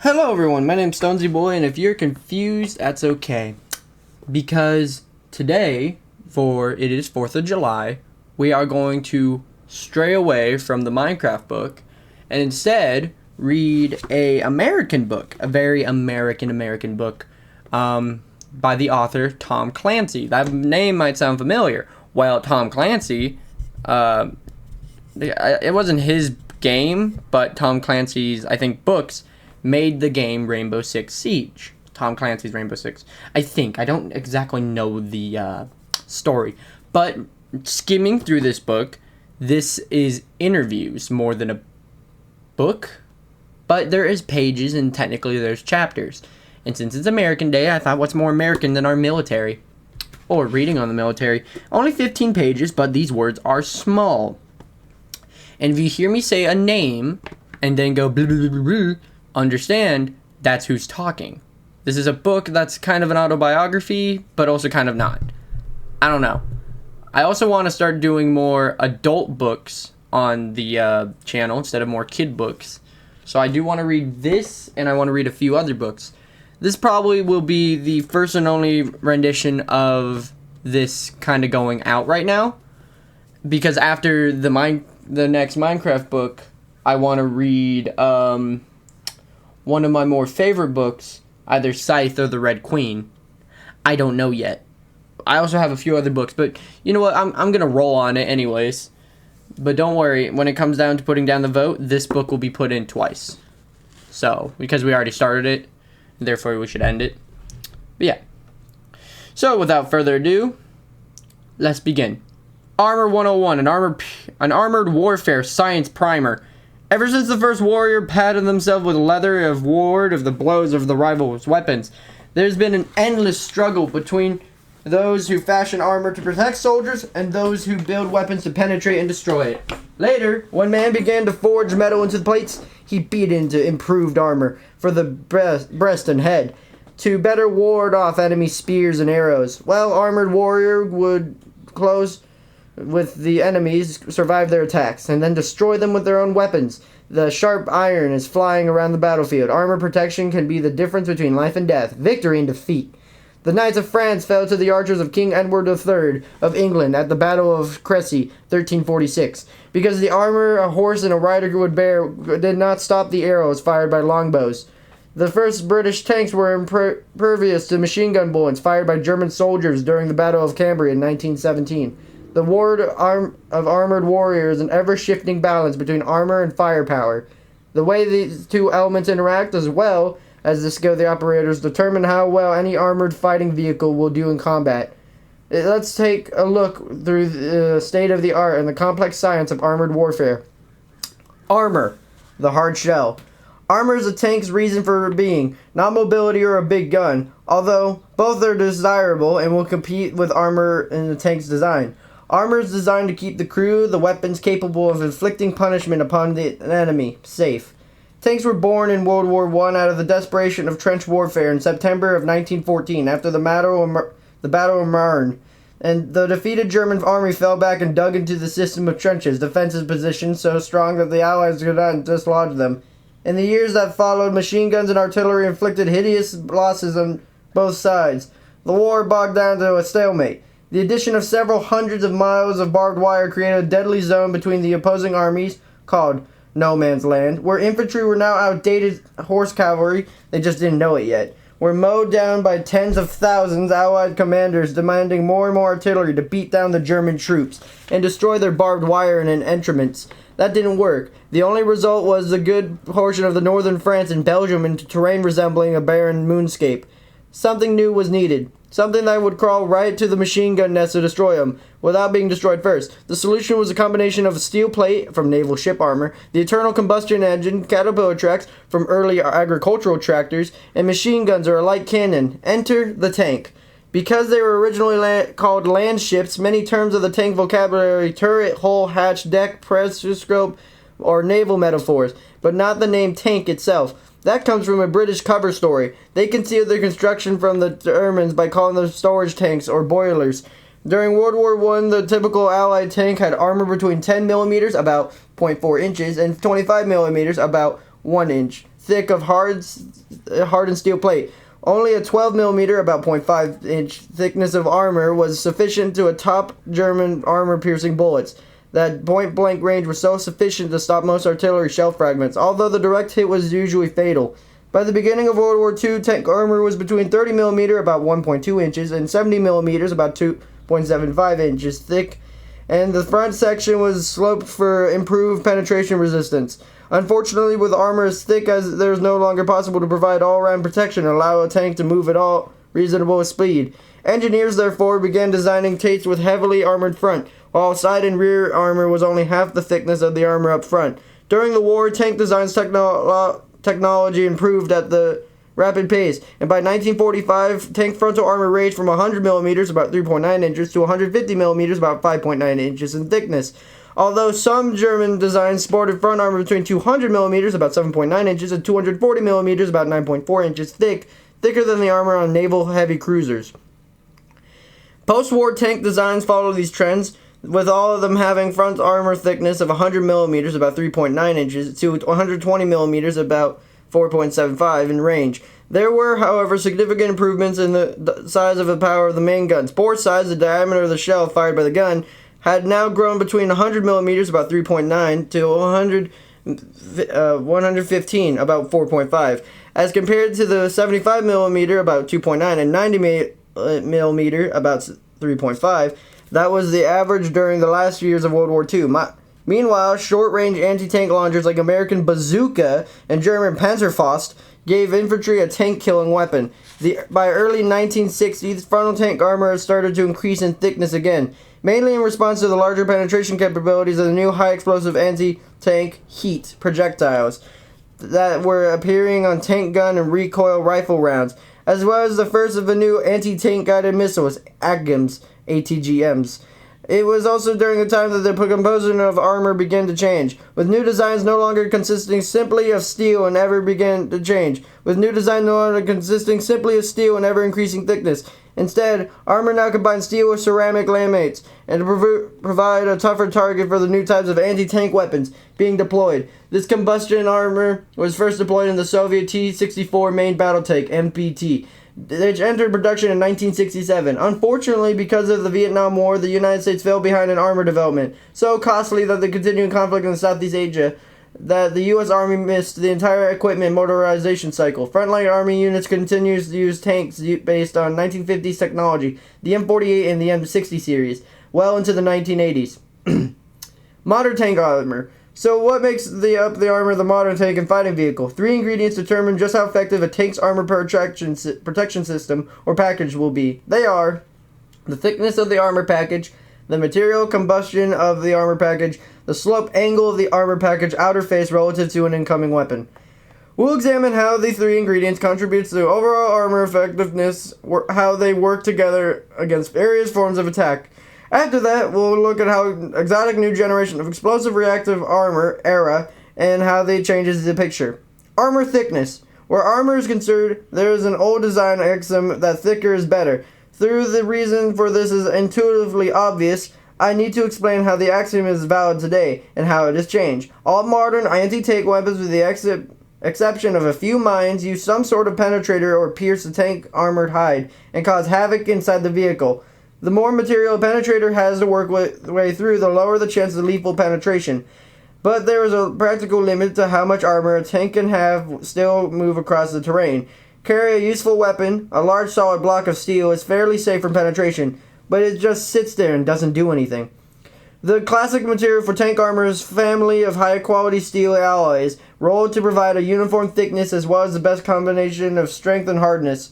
Hello everyone, my name's Stonesy Boy, and if you're confused, that's okay. Because today, it is 4th of July, we are going to stray away from the Minecraft book and instead read a American book, a very American book by the author Tom Clancy. That name might sound familiar. Well, Tom Clancy, it wasn't his game, but Tom Clancy's, I think, books made the game Rainbow Six Siege. Tom Clancy's Rainbow Six. I think. I don't exactly know the story. But skimming through this book, this is interviews more than a book. But there is pages and technically there's chapters. And since it's American Day, I thought what's more American than our military? Or reading on the military. Only 15 pages, but these words are small. And if you hear me say a name and then go blah, blah, blah, blah, blah, understand that's who's talking. This is a book that's kind of an autobiography, but also kind of not. I don't know. I also want to start doing more adult books on the channel instead of more kid books. So I do want to read this, and I want to read a few other books. This probably will be the first and only rendition of this kind of going out right now. Because after the next Minecraft book, I want to read one of my more favorite books, either Scythe or The Red Queen. I don't know yet. I also have a few other books, but you know what? I'm going to roll on it anyways. But don't worry, when it comes down to putting down the vote, this book will be put in twice. So, because we already started it, therefore we should end it. But yeah. So, without further ado, let's begin. Armor 101, an armored warfare science primer. Ever since the first warrior padded themselves with leather of ward of the blows of the rival's weapons, there's been an endless struggle between those who fashion armor to protect soldiers and those who build weapons to penetrate and destroy it. Later, when man began to forge metal into the plates, he beat into improved armor for the breast and head to better ward off enemy spears and arrows. While armored warrior would close with the enemies, survive their attacks, and then destroy them with their own weapons. The sharp iron is flying around the battlefield. Armor protection can be the difference between life and death, victory and defeat. The knights of France fell to the archers of King Edward III of England at the Battle of Crecy, 1346. Because the armor a horse and a rider would bear did not stop the arrows fired by longbows. The first British tanks were impervious to machine gun bullets fired by German soldiers during the Battle of Cambrai in 1917. The ward of armored warriors is an ever-shifting balance between armor and firepower. The way these two elements interact, as well as the skill of the operators, determine how well any armored fighting vehicle will do in combat. Let's take a look through the state of the art and the complex science of armored warfare. Armor, the hard shell. Armor is a tank's reason for being, not mobility or a big gun, although both are desirable and will compete with armor in the tank's design. Armor is designed to keep the crew, the weapons capable of inflicting punishment upon the enemy, safe. Tanks were born in World War I out of the desperation of trench warfare in September of 1914 after the Battle of Marne, and the defeated German army fell back and dug into the system of trenches, defensive positions so strong that the Allies could not dislodge them. In the years that followed, machine guns and artillery inflicted hideous losses on both sides. The war bogged down to a stalemate. The addition of several hundreds of miles of barbed wire created a deadly zone between the opposing armies, called No Man's Land, where infantry were now outdated horse cavalry, they just didn't know it yet, were mowed down by tens of thousands Allied commanders demanding more and more artillery to beat down the German troops and destroy their barbed wire and entrenchments. That didn't work. The only result was a good portion of the northern France and Belgium into terrain resembling a barren moonscape. Something new was needed. Something that would crawl right to the machine gun nest to destroy them, without being destroyed first. The solution was a combination of a steel plate, from naval ship armor, the internal combustion engine, caterpillar tracks, from early agricultural tractors, and machine guns or a light cannon. Enter the tank. Because they were originally called land ships, many terms of the tank vocabulary, turret, hull, hatch, deck, periscope, or naval metaphors, but not the name tank itself. That comes from a British cover story. They concealed their construction from the Germans by calling them storage tanks or boilers. During World War I, the typical Allied tank had armor between 10 millimeters, about 0.4 inches, and 25 millimeters, about 1 inch, thick of hardened steel plate. Only a 12 millimeter, about 0.5 inch thickness of armor was sufficient to top German armor-piercing bullets. That point-blank range was so sufficient to stop most artillery shell fragments, although the direct hit was usually fatal. By the beginning of World War II, tank armor was between 30 millimeter, about 1.2 inches, and 70 millimeters, about 2.75 inches thick, and the front section was sloped for improved penetration resistance. Unfortunately, with armor as thick as there is no longer possible to provide all-round protection and allow a tank to move at all reasonable speed. Engineers, therefore, began designing tanks with heavily armored front, while side and rear armor was only half the thickness of the armor up front. During the war, tank designs technology improved at the rapid pace, and by 1945, tank frontal armor ranged from 100 millimeters, about 3.9 inches, to 150 millimeters, about 5.9 inches in thickness. Although some German designs sported front armor between 200 millimeters, about 7.9 inches, and 240 millimeters, about 9.4 inches thicker than the armor on naval heavy cruisers. Post-war tank designs follow these trends, with all of them having front armor thickness of 100 millimeters, about 3.9 inches, to 120 millimeters, about 4.75 in range. There were, however, significant improvements in the size of the power of the main guns. Bore size, the diameter of the shell fired by the gun, had now grown between 100 millimeters, about 3.9, to 115, about 4.5, as compared to the 75 millimeter, about 2.9, and 90 millimeter, about 3.5. That was the average during the last years of World War II. Meanwhile, short-range anti-tank launchers like American Bazooka and German Panzerfaust gave infantry a tank-killing weapon. By early 1960s, frontal tank armor started to increase in thickness again, mainly in response to the larger penetration capabilities of the new high-explosive anti-tank heat projectiles that were appearing on tank gun and recoil rifle rounds, as well as the first of the new anti-tank guided missiles, ATGMs. It was also during the time that the composition of armor began to change, with new designs no longer consisting simply of steel and ever increasing thickness. Instead, armor now combines steel with ceramic laminates and to provide a tougher target for the new types of anti-tank weapons being deployed. This combustion armor was first deployed in the Soviet T-64 main battle tank, MPT, which entered production in 1967. Unfortunately, because of the Vietnam War, the United States fell behind in armor development, so costly that the continuing conflict in Southeast Asia that the U.S. Army missed the entire equipment motorization cycle. Frontline Army units continues to use tanks based on 1950s technology, the M48 and the M60 series, well into the 1980s. Modern tank armor. So what makes the armor of the modern tank and fighting vehicle? 3 ingredients determine just how effective a tank's armor protection system or package will be. They are the thickness of the armor package, the material combustion of the armor package, the slope angle of the armor package outer face relative to an incoming weapon. We'll examine how the 3 ingredients contribute to overall armor effectiveness, how they work together against various forms of attack. After that, we'll look at how exotic new generation of explosive reactive armor era and how they changes the picture. Armor thickness. Where armor is concerned, there is an old design axiom that thicker is better. Through the reason for this is intuitively obvious, I need to explain how the axiom is valid today and how it has changed. All modern anti-tank weapons, with the exception of a few mines, use some sort of penetrator or pierce the tank armored hide and cause havoc inside the vehicle. The more material a penetrator has to work way through, the lower the chance of lethal penetration. But there is a practical limit to how much armor a tank can have still move across the terrain. Carry a useful weapon, a large solid block of steel is fairly safe from penetration, but it just sits there and doesn't do anything. The classic material for tank armor is a family of high-quality steel alloys, rolled to provide a uniform thickness as well as the best combination of strength and hardness.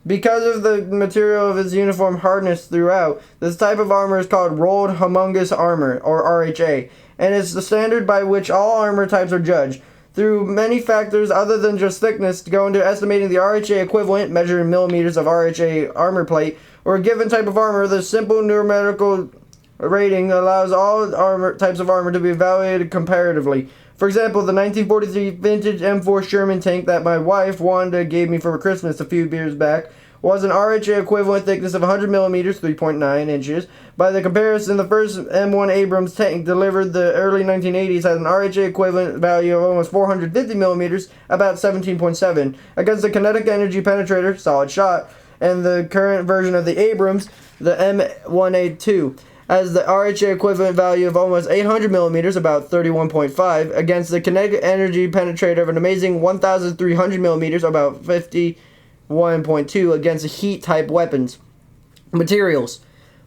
Because of the material of its uniform hardness throughout, this type of armor is called rolled homungus armor, or RHA, and it's the standard by which all armor types are judged. Through many factors other than just thickness to go into estimating the RHA equivalent, measured in millimeters of RHA armor plate, or a given type of armor, the simple numerical rating allows all types of armor to be evaluated comparatively. For example, the 1943 vintage M4 Sherman tank that my wife, Wanda, gave me for Christmas a few years back was an RHA equivalent thickness of 100 millimeters, 3.9 inches. By the comparison, the first M1 Abrams tank delivered the early 1980s had an RHA equivalent value of almost 450 millimeters, about 17.7, against the kinetic energy penetrator, solid shot, and the current version of the Abrams, the M1A2, has the RHA equivalent value of almost 800 millimeters, about 31.5, against the kinetic energy penetrator of an amazing 1,300 millimeters, about 51.2, against the heat-type weapons. Materials.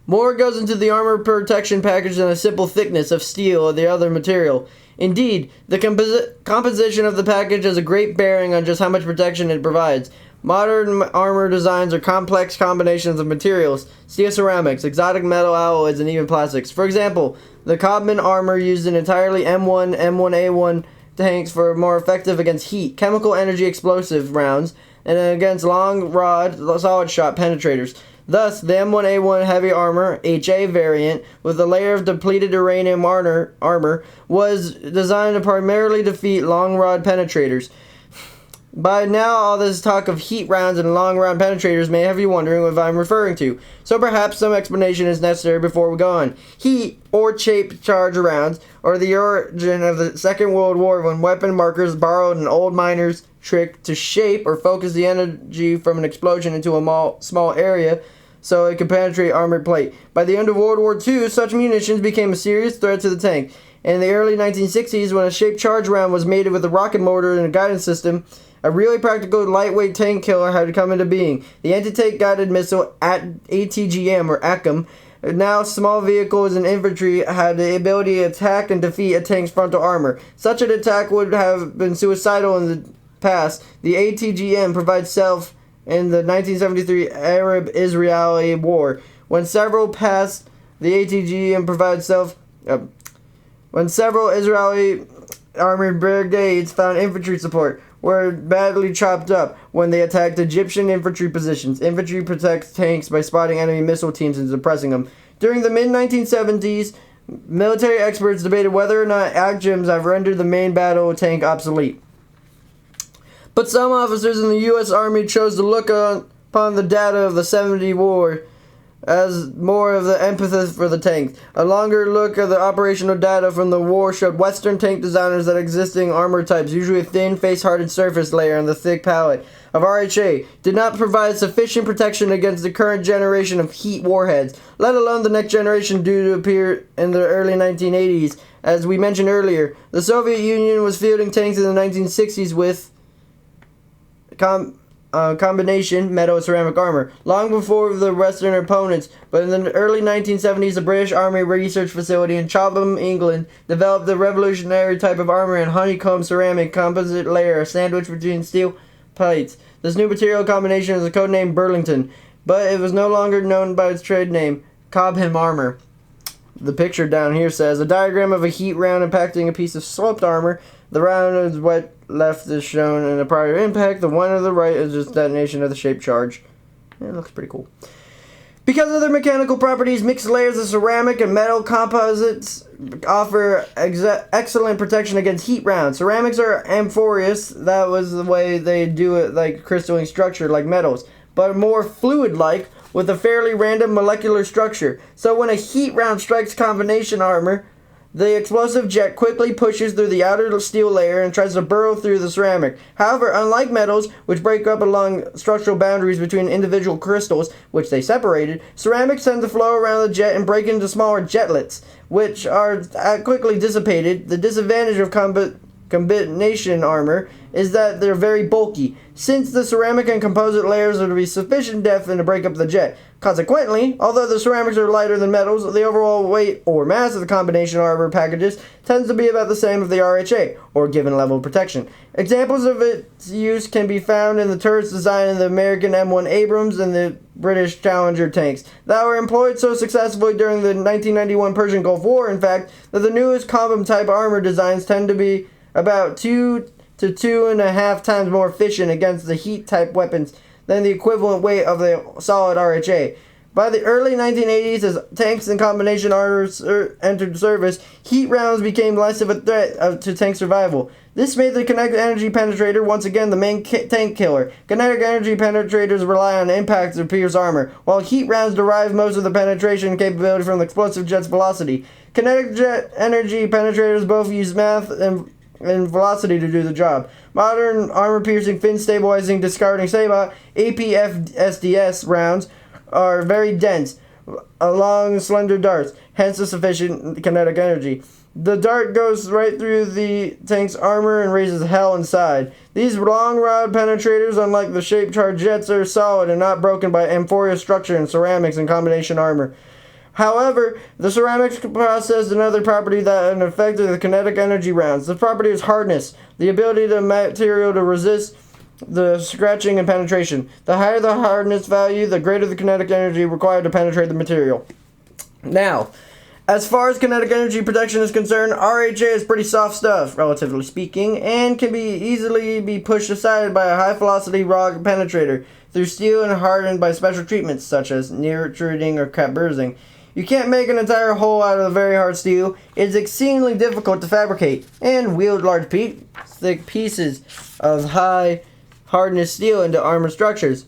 More goes into the armor protection package than a simple thickness of steel or the other material. Indeed, the composition of the package has a great bearing on just how much protection it provides. Modern armor designs are complex combinations of materials, steel ceramics, exotic metal alloys, and even plastics. For example, the Cobman armor used in entirely M1, M1A1 tanks for more effective against heat, chemical energy explosive rounds, and against long rod solid shot penetrators. Thus, the M1A1 heavy armor, HA variant, with a layer of depleted uranium armor, was designed to primarily defeat long rod penetrators. By now, all this talk of heat rounds and long round penetrators may have you wondering what I'm referring to, so perhaps some explanation is necessary before we go on. Heat, or shaped charge rounds, are the origin of the Second World War when weapon markers borrowed an old miner's trick to shape or focus the energy from an explosion into a small area so it could penetrate armored plate. By the end of World War II, such munitions became a serious threat to the tank. In the early 1960s, when a shaped charge round was mated with a rocket motor and a guidance system, a really practical lightweight tank killer had come into being. The anti-tank guided missile ATGM or ACM. Now small vehicles and infantry had the ability to attack and defeat a tank's frontal armor. Such an attack would have been suicidal in the past. The ATGM provides self in the 1973 Arab-Israeli war. When several Israeli armored brigades found infantry support, were badly chopped up when they attacked Egyptian infantry positions. Infantry protects tanks by spotting enemy missile teams and suppressing them. During the mid-1970s, military experts debated whether or not ACGMs have rendered the main battle tank obsolete. But some officers in the U.S. Army chose to look upon the data of the 70 war as more of the emphasis for the tanks. A longer look at the operational data from the war showed Western tank designers that existing armor types, usually a thin face-hardened surface layer on the thick pallet of RHA, did not provide sufficient protection against the current generation of heat warheads, let alone the next generation due to appear in the early 1980s. As we mentioned earlier, the Soviet Union was fielding tanks in the 1960s with combination metal and ceramic armor, long before the Western opponents, but in the early 1970s the British Army Research Facility in Chobham, England, developed the revolutionary type of armor in honeycomb ceramic composite layer sandwiched between steel plates. This new material combination is a codename Burlington, but it was no longer known by its trade name, Cobham armor. The picture down here says, a diagram of a heat round impacting a piece of sloped armor. The round is what left is shown in a prior impact. The one on the right is just detonation of the shaped charge. It looks pretty cool. Because of their mechanical properties, mixed layers of ceramic and metal composites offer excellent protection against heat rounds. Ceramics are amorphous, that was the way they do it, like crystalline structure like metals, but more fluid-like with a fairly random molecular structure. So when a heat round strikes combination armor, the explosive jet quickly pushes through the outer steel layer and tries to burrow through the ceramic. However, unlike metals, which break up along structural boundaries between individual crystals, which they separated, ceramics tend to flow around the jet and break into smaller jetlets, which are quickly dissipated. The disadvantage of combination armor is that they're very bulky, since the ceramic and composite layers are to be sufficient depth and to break up the jet. Consequently, although the ceramics are lighter than metals, the overall weight or mass of the combination armor packages tends to be about the same as the RHA, or given level of protection. Examples of its use can be found in the turrets designed in the American M1 Abrams and the British Challenger tanks that were employed so successfully during the 1991 Persian Gulf War, in fact, that the newest Cobham-type armor designs tend to be about 2 to 2.5 times more efficient against the heat-type weapons than the equivalent weight of the solid RHA. By the early 1980s, as tanks and combination armor entered service, heat rounds became less of a threat to tank survival. This made the kinetic energy penetrator once again the main tank killer. Kinetic energy penetrators rely on impact to pierce armor, while heat rounds derive most of the penetration capability from the explosive jet's velocity. Kinetic jet energy penetrators both use mass and velocity to do the job. Modern armor-piercing, fin-stabilizing, discarding Sabot APFSDS rounds are very dense, long, slender darts, hence the sufficient kinetic energy. The dart goes right through the tank's armor and raises hell inside. These long rod penetrators, unlike the shape-charged jets, are solid and not broken by amphoria structure and ceramics and combination armor. However, the ceramics possess another property that affected the kinetic energy rounds. The property is hardness, the ability of the material to resist the scratching and penetration. The higher the hardness value, the greater the kinetic energy required to penetrate the material. Now, as far as kinetic energy protection is concerned, RHA is pretty soft stuff, relatively speaking, and can easily be pushed aside by a high-velocity rock penetrator through steel and hardened by special treatments such as nitriding or cat bursing. You can't make an entire hole out of very hard steel. It's exceedingly difficult to fabricate and wield large thick pieces of high hardness steel into armor structures.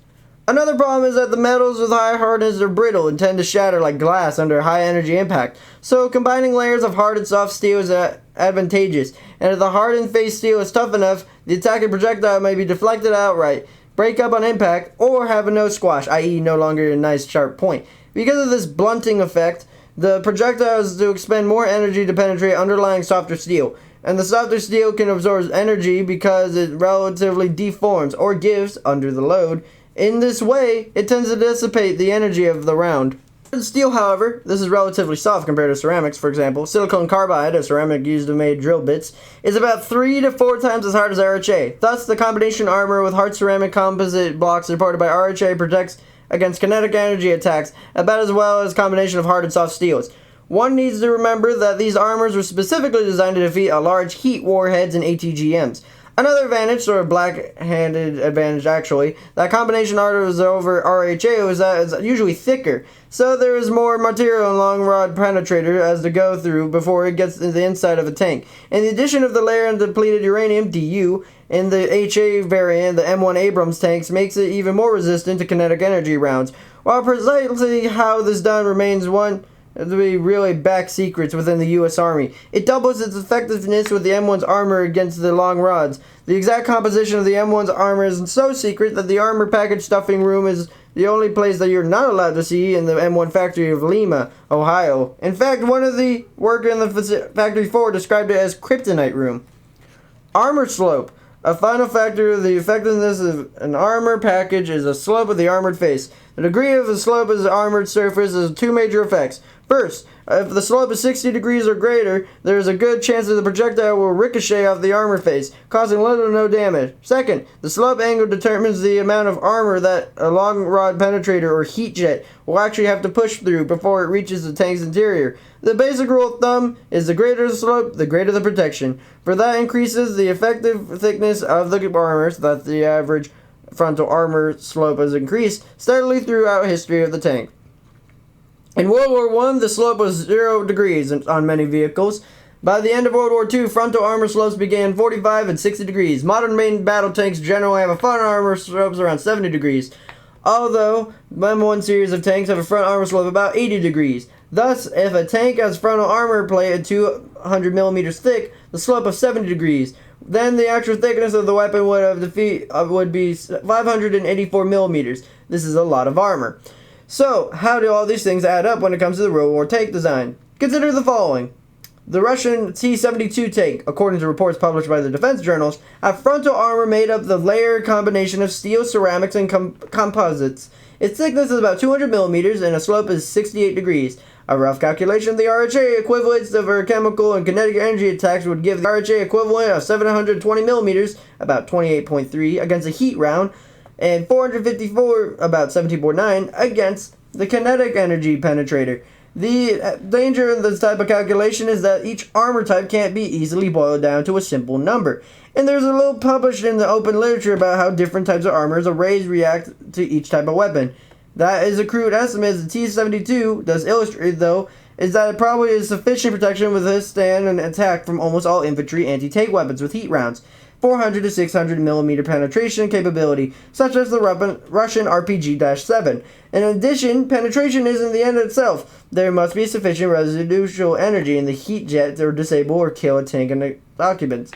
Another problem is that the metals with high hardness are brittle and tend to shatter like glass under high energy impact. So combining layers of hard and soft steel is advantageous, and if the hardened face steel is tough enough, the attacking projectile may be deflected outright, break up on impact, or have a no squash, i.e. no longer a nice sharp point. Because of this blunting effect, the projectile is to expend more energy to penetrate underlying softer steel, and the softer steel can absorb energy because it relatively deforms or gives under the load. In this way, it tends to dissipate the energy of the round. Steel, however, this is relatively soft compared to ceramics. For example, silicon carbide, a ceramic used to make drill bits, is about 3 to 4 times as hard as RHA. Thus, the combination armor with hard ceramic composite blocks reported by RHA protects against kinetic energy attacks about as well as a combination of hard and soft steels. One needs to remember that these armors were specifically designed to defeat a large heat warheads and ATGMs. Another advantage, sort of black-handed advantage actually, that combination armor over RHA was that it's usually thicker, so there is more material and long rod penetrator as to go through before it gets to the inside of a tank. And the addition of the layer of depleted uranium, DU, in the HA variant, the M1 Abrams tanks, makes it even more resistant to kinetic energy rounds. While precisely how this done remains one of the really back secrets within the U.S. Army. It doubles its effectiveness with the M1's armor against the long rods. The exact composition of the M1's armor is so secret that the armor package stuffing room is the only place that you're not allowed to see in the M1 factory of Lima, Ohio. In fact, one of the workers in the factory floor described it as kryptonite room. Armor slope. A final factor of the effectiveness of an armor package is the slope of the armored face. The degree of the slope of the armored surface has 2 major effects. First, if the slope is 60 degrees or greater, there is a good chance that the projectile will ricochet off the armor face, causing little to no damage. Second, the slope angle determines the amount of armor that a long rod penetrator or heat jet will actually have to push through before it reaches the tank's interior. The basic rule of thumb is the greater the slope, the greater the protection. For that increases the effective thickness of the armor, so that the average frontal armor slope has increased steadily throughout history of the tank. In World War I, the slope was 0 degrees on many vehicles. By the end of World War II, frontal armor slopes began 45 and 60 degrees. Modern main battle tanks generally have a front armor slopes around 70 degrees, although the M1 series of tanks have a front armor slope about 80 degrees. Thus, if a tank has frontal armor plate at 200 millimeters thick, the slope of 70 degrees, then the actual thickness of the weapon would be 584 millimeters. This is a lot of armor. So, how do all these things add up when it comes to the World War tank design? Consider the following. The Russian T-72 tank, according to reports published by the defense journals, have frontal armor made up the layered combination of steel, ceramics, and composites. Its thickness is about 200 millimeters and a slope is 68 degrees. A rough calculation of the RHA equivalents of our chemical and kinetic energy attacks would give the RHA equivalent of 720 millimeters, about 28.3, against a heat round, and 454, about 17.9, against the kinetic energy penetrator. The danger of this type of calculation is that each armor type can't be easily boiled down to a simple number. And there's a little published in the open literature about how different types of armors arrays react to each type of weapon. That is a crude estimate. The T-72 does illustrate, though, is that it probably is sufficient protection with withstand an attack from almost all infantry anti-tank weapons with heat rounds. 400 to 600 millimeter penetration capability, such as the Russian RPG-7. In addition, penetration isn't the end itself. There must be sufficient residual energy in the heat jet to disable or kill a tank and its occupants.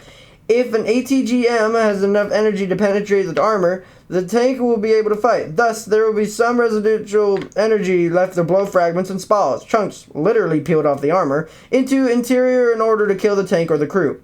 If an ATGM has enough energy to penetrate the armor, the tank will be able to fight. Thus, there will be some residual energy left to blow fragments and spalls, chunks literally peeled off the armor, into interior in order to kill the tank or the crew.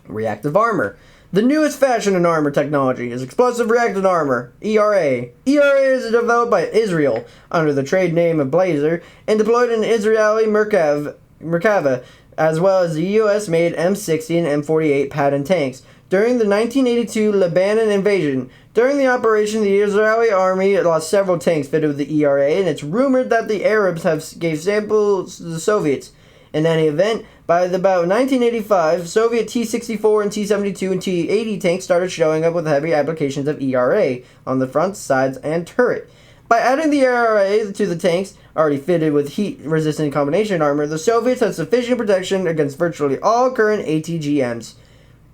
Reactive armor. The newest fashion in armor technology is explosive reactive armor, ERA. ERA is developed by Israel under the trade name of Blazer and deployed in Israeli Merkava, as well as the US-made M60 and M48 pattern tanks. During the 1982 Lebanon invasion, during the operation, the Israeli army lost several tanks fitted with the ERA, and it's rumored that the Arabs gave samples to the Soviets. In any event, by about 1985, Soviet T-64 and T-72 and T-80 tanks started showing up with heavy applications of ERA on the front, sides, and turret. By adding the ERA to the tanks, already fitted with heat-resistant combination armor, the Soviets had sufficient protection against virtually all current ATGMs.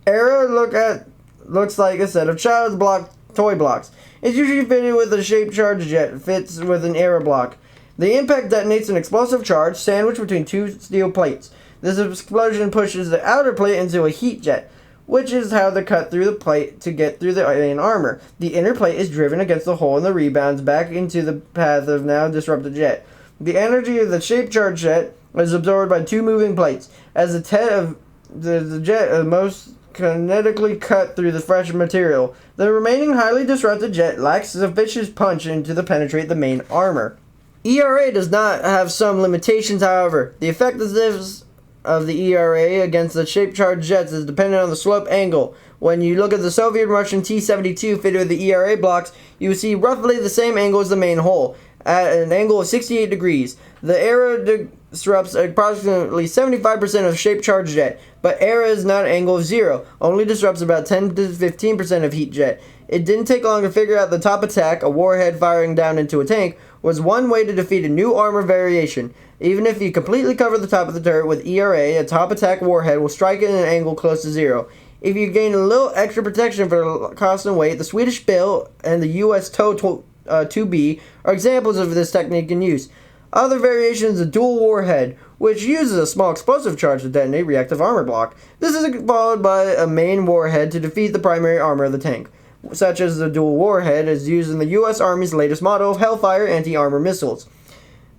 ERA looks like a set of child's toy blocks. It's usually fitted with a shaped charge jet, fits with an ERA block. The impact detonates an explosive charge sandwiched between two steel plates. This explosion pushes the outer plate into a heat jet, which is how they cut through the plate to get through the main armor. The inner plate is driven against the hole and the rebounds back into the path of now disrupted jet. The energy of the shaped charge jet is absorbed by two moving plates. As the jet is most kinetically cut through the fresh material, the remaining highly disrupted jet lacks sufficient punch to penetrate the main armor. ERA does not have some limitations, however. The effectiveness of the ERA against the shaped charge jets is dependent on the slope angle. When you look at the Soviet and Russian T-72 fitted with the ERA blocks, you will see roughly the same angle as the main hull, at an angle of 68 degrees. The ERA disrupts approximately 75% of shaped charge jet, but ERA is not an angle of 0, only disrupts about 10 to 15% of heat jet. It didn't take long to figure out the top attack, a warhead firing down into a tank, was one way to defeat a new armor variation. Even if you completely cover the top of the turret with ERA, a top attack warhead will strike at an angle close to 0. If you gain a little extra protection for the cost and weight, the Swedish Bill and the US TOW 2B are examples of this technique in use. Other variations are dual warhead, which uses a small explosive charge to detonate reactive armor block. This is followed by a main warhead to defeat the primary armor of the tank, such as the dual warhead is used in the US Army's latest model of Hellfire anti-armor missiles.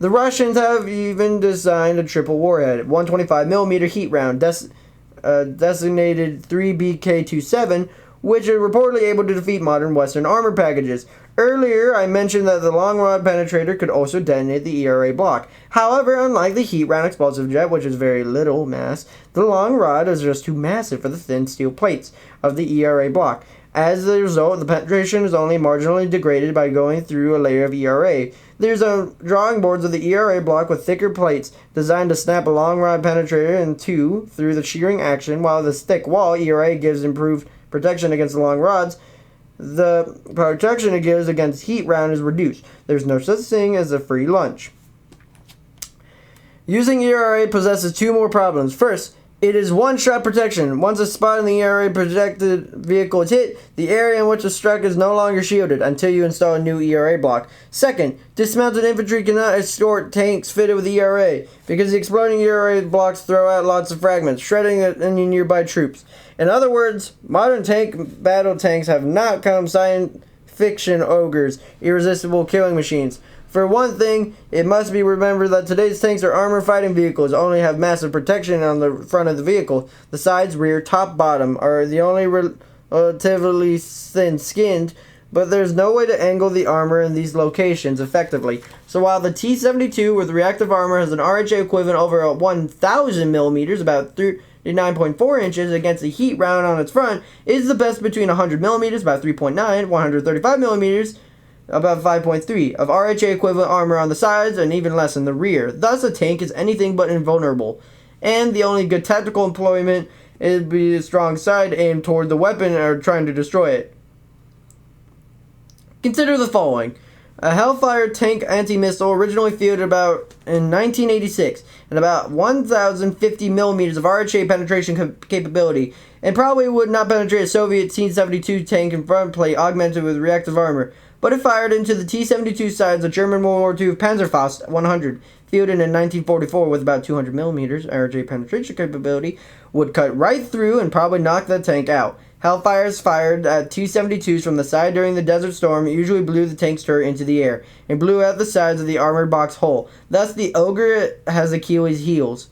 The Russians have even designed a triple warhead, 125mm heat round, designated 3BK27, which are reportedly able to defeat modern Western armor packages. Earlier, I mentioned that the long rod penetrator could also detonate the ERA block. However, unlike the heat round explosive jet, which is very little mass, the long rod is just too massive for the thin steel plates of the ERA block. As a result, the penetration is only marginally degraded by going through a layer of ERA. There's drawing boards of the ERA block with thicker plates designed to snap a long rod penetrator in two through the shearing action, while the thick wall ERA gives improved protection against the long rods. The protection it gives against heat round is reduced. There's no such thing as a free lunch. Using ERA possesses two more problems. First, it is one-shot protection. Once a spot in the ERA projected vehicle is hit, the area in which it's struck is no longer shielded until you install a new ERA block. Second, dismounted infantry cannot escort tanks fitted with ERA because the exploding ERA blocks throw out lots of fragments, shredding any nearby troops. In other words, modern battle tanks have not come science fiction ogres, irresistible killing machines. For one thing, it must be remembered that today's tanks are armored fighting vehicles, only have massive protection on the front of the vehicle. The sides, rear, top, bottom are the only relatively thin-skinned, but there's no way to angle the armor in these locations effectively. So while the T-72 with reactive armor has an RHA equivalent over 1,000 millimeters, about 39.4 inches against the heat round on its front, is the best between 100 millimeters, about 3.9, 135 millimeters, about 5.3 of RHA equivalent armor on the sides and even less in the rear. Thus, a tank is anything but invulnerable, and the only good tactical employment is be a strong side aimed toward the weapon or trying to destroy it. Consider the following. A Hellfire tank anti-missile originally fielded about in 1986 and about 1,050 millimeters of RHA penetration capability, and probably would not penetrate a Soviet T-72 tank in front plate augmented with reactive armor, but it fired into the T-72 sides of German World War II Panzerfaust 100, fielded in 1944 with about 200 millimeters RHA penetration capability, would cut right through and probably knock the tank out. Hellfires fired at T-72s from the side during the Desert Storm usually blew the tank's turret into the air and blew out the sides of the armored box hull. Thus, the Ogre has Achilles' heels.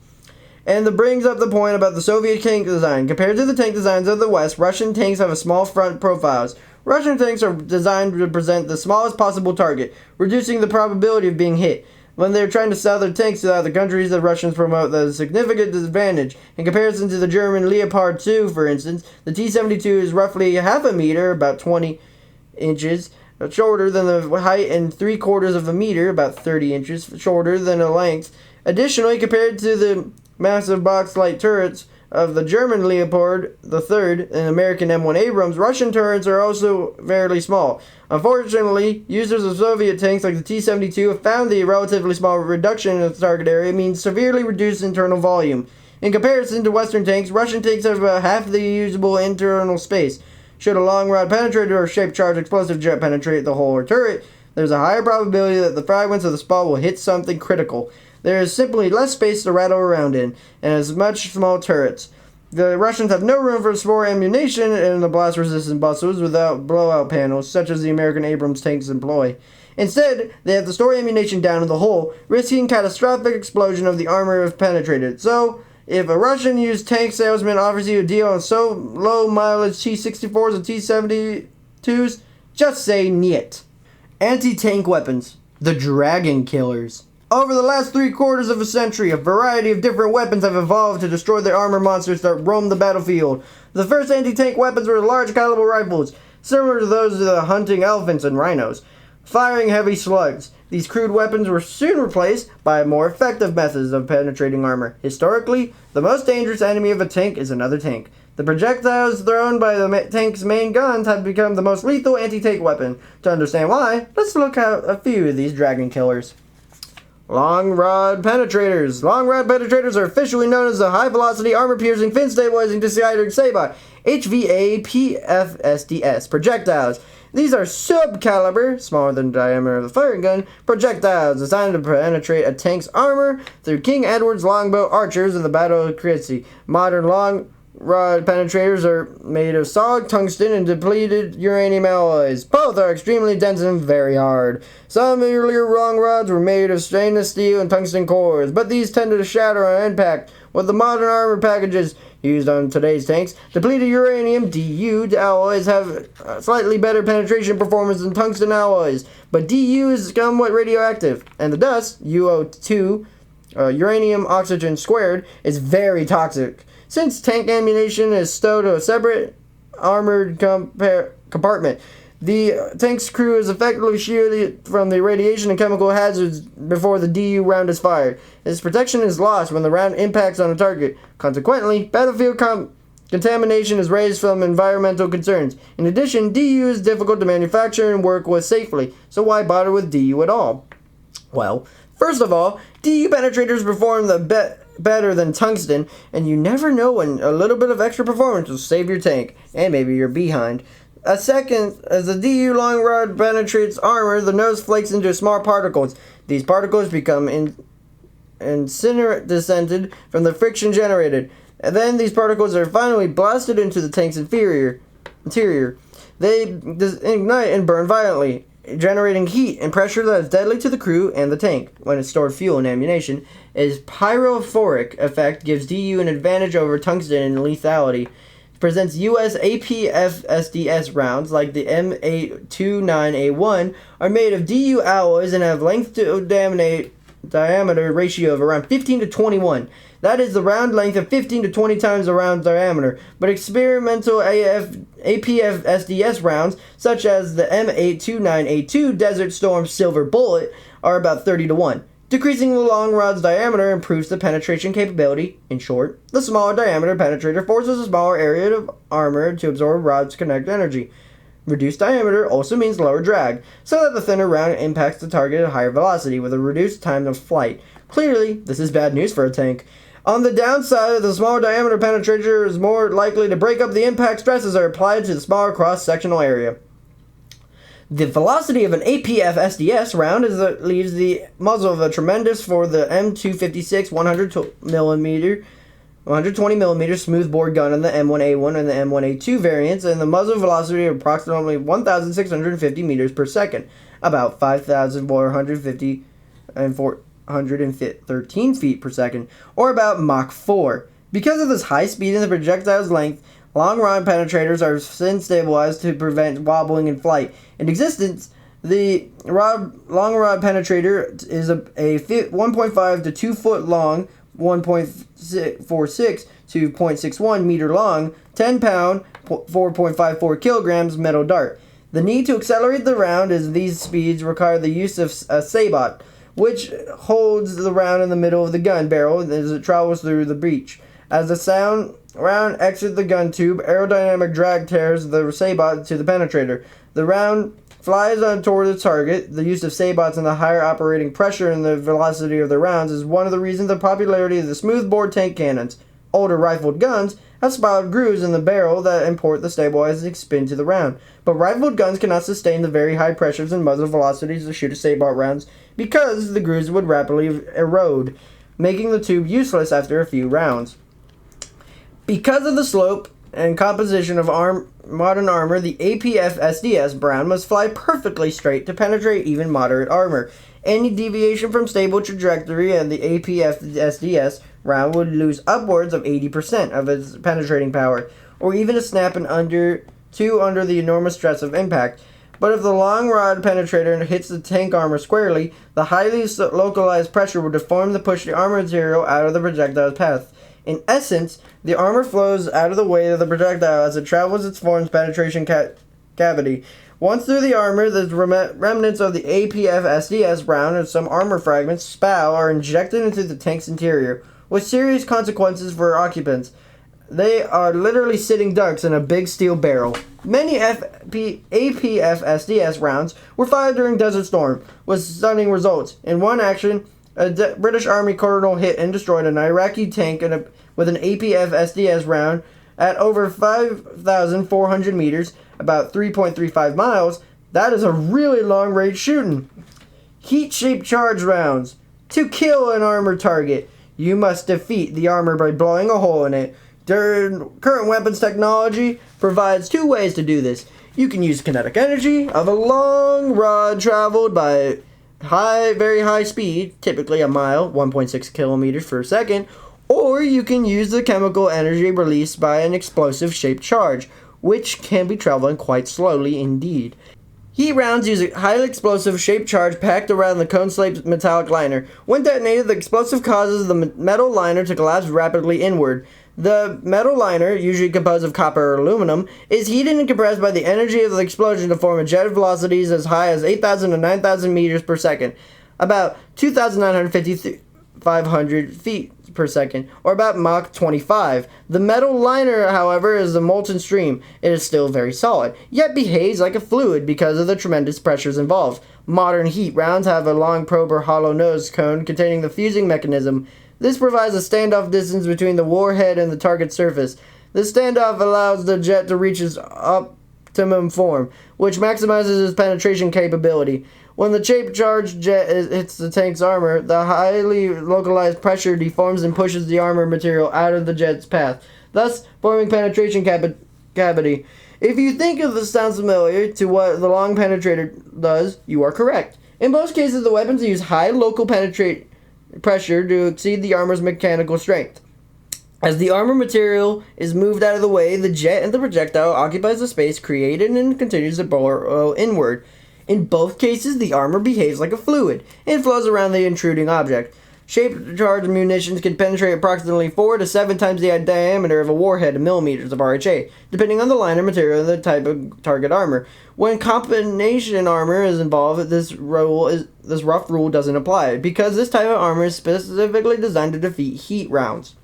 And that brings up the point about the Soviet tank design. Compared to the tank designs of the West, Russian tanks have a small front profiles. Russian tanks are designed to present the smallest possible target, reducing the probability of being hit. When they're trying to sell their tanks to other countries, the Russians promote the significant disadvantage. In comparison to the German Leopard 2, for instance, the T-72 is roughly half a meter, about 20 inches, shorter than the height and 3/4 of a meter, about 30 inches, shorter than the length. Additionally, compared to the massive box-like turrets of the German Leopard III and American M1 Abrams, Russian turrets are also fairly small. Unfortunately, users of Soviet tanks like the T-72 have found the relatively small reduction in the target area means severely reduced internal volume. In comparison to Western tanks, Russian tanks have about half the usable internal space. Should a long rod penetrator or shaped charge explosive jet penetrate the hull or turret, there's a higher probability that the fragments of the spall will hit something critical. There is simply less space to rattle around in, and as much small turrets. The Russians have no room for spore ammunition in the blast-resistant buses without blowout panels, such as the American Abrams tanks employ. Instead, they have to store ammunition down in the hull, risking catastrophic explosion of the armor if penetrated. So, if a Russian-used tank salesman offers you a deal on so low-mileage T-64s and T-72s, just say niet. Anti-tank weapons. The Dragon Killers. Over the last 3/4 of a century, a variety of different weapons have evolved to destroy the armor monsters that roam the battlefield. The first anti-tank weapons were large caliber rifles, similar to those of the hunting elephants and rhinos, firing heavy slugs. These crude weapons were soon replaced by more effective methods of penetrating armor. Historically, the most dangerous enemy of a tank is another tank. The projectiles thrown by the tank's main guns have become the most lethal anti-tank weapon. To understand why, let's look at a few of these Dragon Killers. Long Rod Penetrators. Long Rod Penetrators are officially known as the High-Velocity Armor-Piercing Fin-Stabilizing Disintegrating Sabot, HVA-PFSDS, projectiles. These are sub-caliber, smaller than the diameter of the firing gun, projectiles designed to penetrate a tank's armor through King Edward's longbow archers in the Battle of Clancy. Modern long rod penetrators are made of solid tungsten and depleted uranium alloys. Both are extremely dense and very hard. Some earlier long rods were made of stainless steel and tungsten cores, but these tended to shatter on impact. With the modern armor packages used on today's tanks, depleted uranium DU alloys have slightly better penetration performance than tungsten alloys, but DU is somewhat radioactive, and the dust, UO2, uranium oxygen squared, is very toxic. Since tank ammunition is stowed to a separate armored compartment, the tank's crew is effectively shielded from the radiation and chemical hazards before the DU round is fired. Its protection is lost when the round impacts on a target. Consequently, battlefield contamination is raised from environmental concerns. In addition, DU is difficult to manufacture and work with safely, so why bother with DU at all? Well, first of all, DU penetrators perform better than tungsten, and you never know when a little bit of extra performance will save your tank, and maybe your behind. A second, as the DU long rod penetrates armor, the nose flakes into small particles. These particles become incinerated from the friction generated, and then these particles are finally blasted into the tank's interior. They ignite and burn violently, generating heat and pressure that is deadly to the crew and the tank. When it's stored fuel and ammunition, its pyrophoric effect gives DU an advantage over tungsten in lethality. It presents US APFSDS rounds, like the M829A1, are made of DU alloys and have length to diameter ratio of around 15 to 21. That is the round length of 15 to 20 times the round diameter, but experimental APFSDS rounds, such as the M829A2 Desert Storm Silver Bullet, are about 30 to 1. Decreasing the long rod's diameter improves the penetration capability. In short, the smaller diameter penetrator forces a smaller area of armor to absorb rod's kinetic energy. Reduced diameter also means lower drag, so that the thinner round impacts the target at higher velocity with a reduced time of flight. Clearly, this is bad news for a tank. On the downside, the smaller diameter penetrator is more likely to break up the impact stresses are applied to the smaller cross-sectional area. The velocity of an APF SDS round leaves the muzzle of a tremendous for the M256 120mm smoothbore gun in the M1A1 and the M1A2 variants, and the muzzle velocity of approximately 1,650 meters per second, about 5,450 and 413 feet per second, or about Mach 4. Because of this high speed and the projectile's length, long rod penetrators are sin stabilized to prevent wobbling in flight. In existence, the long rod penetrator is a 1.5 to 2 foot long, 1.46 to 0.61 meter long, 10 pound, 4.54 kilograms metal dart. The need to accelerate the round as these speeds require the use of a sabot, which holds the round in the middle of the gun barrel as it travels through the breech. As the round exits the gun tube, aerodynamic drag tears the sabot to the penetrator. The round flies on toward the target. The use of sabots and the higher operating pressure and the velocity of the rounds is one of the reasons the popularity of the smoothbore tank cannons. Older rifled guns have spiraled grooves in the barrel that import the stabilizing spin to the round, but rifled guns cannot sustain the very high pressures and muzzle velocities to shoot a sabot rounds because the grooves would rapidly erode, making the tube useless after a few rounds. Because of the slope and composition of modern armor, the APF SDS round must fly perfectly straight to penetrate even moderate armor. Any deviation from stable trajectory and the APF SDS round would lose upwards of 80% of its penetrating power, or even a snap under the enormous stress of impact. But if the long rod penetrator hits the tank armor squarely, the highly localized pressure will deform to push the armor material out of the projectile's path. In essence, the armor flows out of the way of the projectile as it travels its form's penetration cavity. Once through the armor, the remnants of the APF SDS round and some armor fragments, SPOW, are injected into the tank's interior, with serious consequences for occupants. They are literally sitting ducks in a big steel barrel. Many APF SDS rounds were fired during Desert Storm, with stunning results. In one action, a British Army colonel hit and destroyed an Iraqi tank with an APF SDS round at over 5,400 meters, about 3.35 miles. That is a really long range shooting. Heat-shaped charge rounds. To kill an armored target, you must defeat the armor by blowing a hole in it. Current weapons technology provides two ways to do this. You can use kinetic energy of a long rod traveled by very high speed, typically a mile, 1.6 kilometers per second, or you can use the chemical energy released by an explosive-shaped charge, which can be traveling quite slowly indeed. Heat rounds use a highly explosive shaped charge packed around the cone-shaped metallic liner. When detonated, the explosive causes the metal liner to collapse rapidly inward. The metal liner, usually composed of copper or aluminum, is heated and compressed by the energy of the explosion to form a jet of velocities as high as 8,000 to 9,000 meters per second, about 2,950 feet per second, or about Mach 25. The metal liner, however, is a molten stream. It is still very solid, yet behaves like a fluid because of the tremendous pressures involved. Modern heat rounds have a long probe or hollow nose cone containing the fusing mechanism. This provides a standoff distance between the warhead and the target surface. This standoff allows the jet to reach its optimum form, which maximizes its penetration capability. When the shaped charge jet hits the tank's armor, the highly localized pressure deforms and pushes the armor material out of the jet's path, thus forming penetration cavity. If you think of this sounds familiar to what the long penetrator does, you are correct. In most cases, the weapons use high local pressure to exceed the armor's mechanical strength. As the armor material is moved out of the way, the jet and the projectile occupies the space created and continues to burrow inward. In both cases, the armor behaves like a fluid and flows around the intruding object. Shaped charged munitions can penetrate approximately 4 to 7 times the diameter of a warhead in millimeters of RHA, depending on the liner material and the type of target armor. When combination armor is involved, this rough rule doesn't apply, because this type of armor is specifically designed to defeat heat rounds.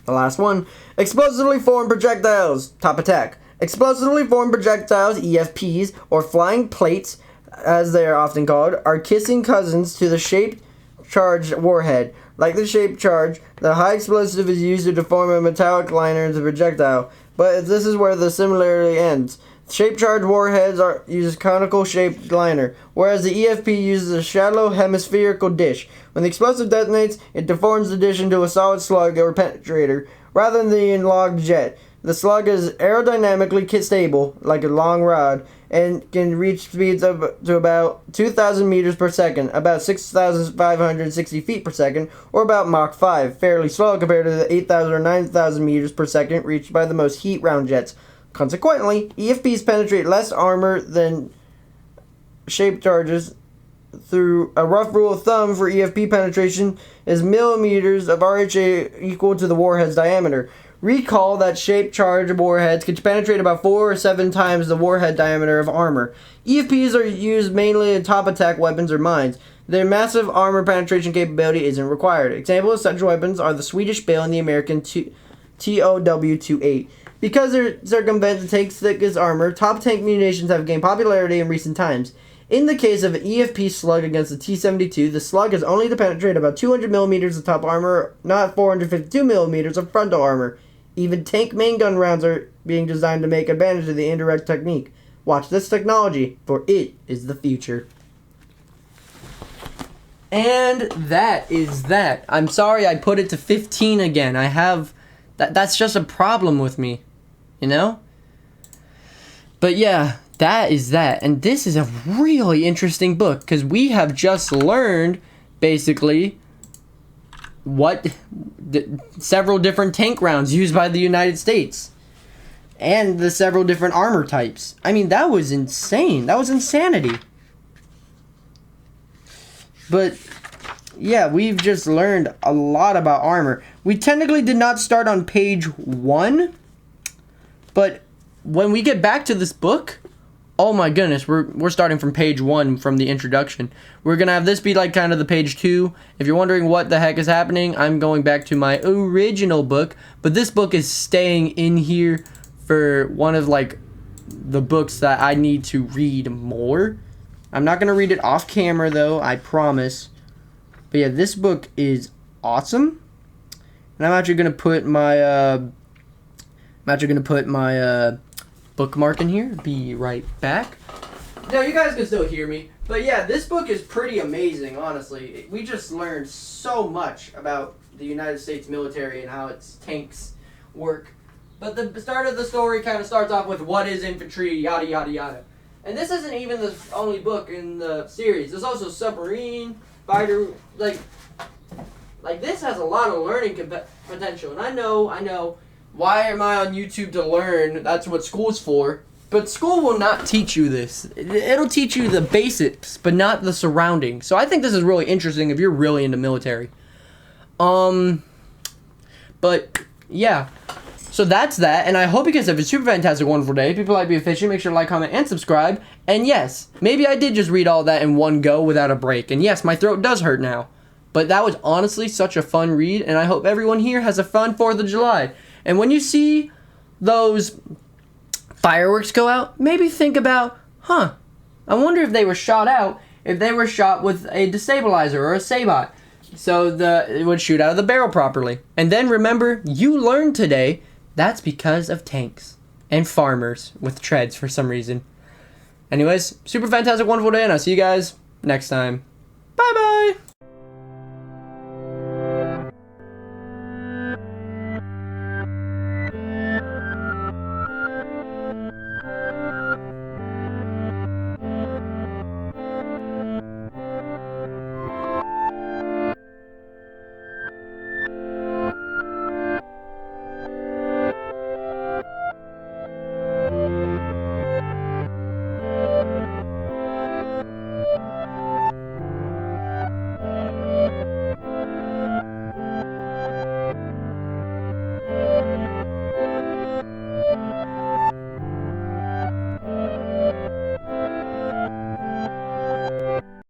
The last one. Explosively formed projectiles. Top attack. Explosively formed projectiles, EFPs, or flying plates, as they are often called, are kissing cousins to the shaped charged warhead. Like the shaped charge, the high explosive is used to deform a metallic liner into a projectile, but this is where the similarity ends. Shaped charged warheads use a conical shaped liner, whereas the EFP uses a shallow hemispherical dish. When the explosive detonates, it deforms the dish into a solid slug or penetrator, rather than the enlogged jet. The slug is aerodynamically stable, like a long rod, and can reach speeds up to about 2,000 meters per second, about 6,560 feet per second, or about Mach 5, fairly slow compared to the 8,000 or 9,000 meters per second reached by the most heat-round jets. Consequently, EFPs penetrate less armor than shaped charges. Through a rough rule of thumb for EFP penetration is millimeters of RHA equal to the warhead's diameter. Recall that shaped charge warheads can penetrate about 4 or 7 times the warhead diameter of armor. EFPs are used mainly in top attack weapons or mines. Their massive armor penetration capability isn't required. Examples of such weapons are the Swedish Bill and the American TOW-28. Because they circumvent the tank's thickest armor, top tank munitions have gained popularity in recent times. In the case of an EFP slug against the T-72, the slug has only to penetrate about 200 millimeters of top armor, not 452 millimeters of frontal armor. Even tank main gun rounds are being designed to make advantage of the indirect technique. Watch this technology, for it is the future. And that is that. I'm sorry I put it to 15 again. I have... That's just a problem with me. You know? But yeah, that is that. And this is a really interesting book, because we have just learned, basically, what several different tank rounds used by the United States. And the several different armor types. I mean, that was insane. That was insanity. But, yeah, we've just learned a lot about armor. We technically did not start on page 1. But when we get back to this book, oh my goodness, we're starting from page 1 from the introduction. We're going to have this be like kind of the page 2. If you're wondering what the heck is happening, I'm going back to my original book. But this book is staying in here for one of like the books that I need to read more. I'm not going to read it off camera though, I promise. But yeah, this book is awesome. And I'm actually going to put my bookmark in here. Be right back. Now, you guys can still hear me. But yeah, this book is pretty amazing, honestly. We just learned so much about the United States military and how its tanks work. But the start of the story kind of starts off with what is infantry, yada, yada, yada. And this isn't even the only book in the series. There's also submarine, fighter, like this has a lot of learning potential. And I know, why am I on YouTube to learn? That's what school's for. But school will not teach you this. It'll teach you the basics, but not the surroundings. So I think this is really interesting if you're really into military. But yeah. So that's that, and I hope you guys have a super fantastic, wonderful day. If people like Be Efficient, make sure to like, comment, and subscribe. And yes, maybe I did just read all that in one go without a break. And yes, my throat does hurt now. But that was honestly such a fun read, and I hope everyone here has a fun 4th of July. And when you see those fireworks go out, maybe think about, I wonder if they were shot out, if they were shot with a destabilizer or a sabot, so it would shoot out of the barrel properly. And then remember, you learned today, that's because of tanks and farmers with treads for some reason. Anyways, super fantastic, wonderful day, and I'll see you guys next time. Bye-bye!